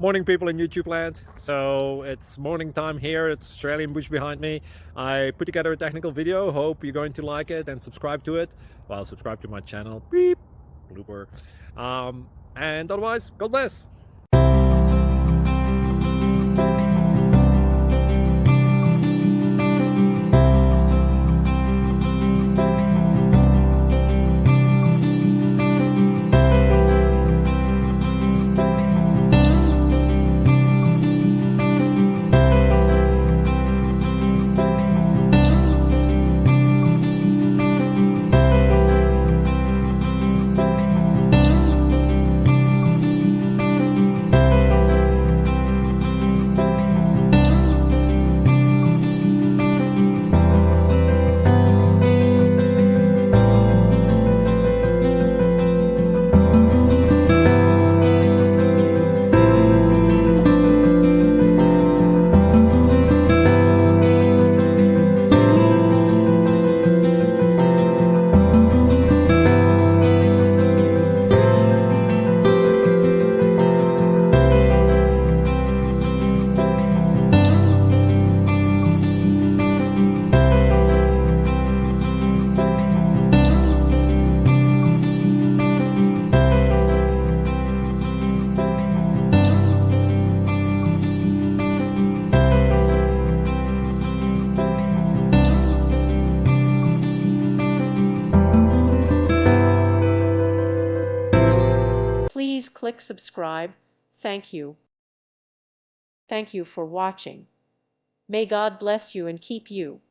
Morning, people in YouTube land. So it's morning time here. It's Australian bush behind me. I put together a technical video. Hope you're going to like it and subscribe to it. Well, subscribe to my channel. Beep. Blooper. And otherwise, God bless. Please click subscribe. Thank you. Thank you for watching. May God bless you and keep you.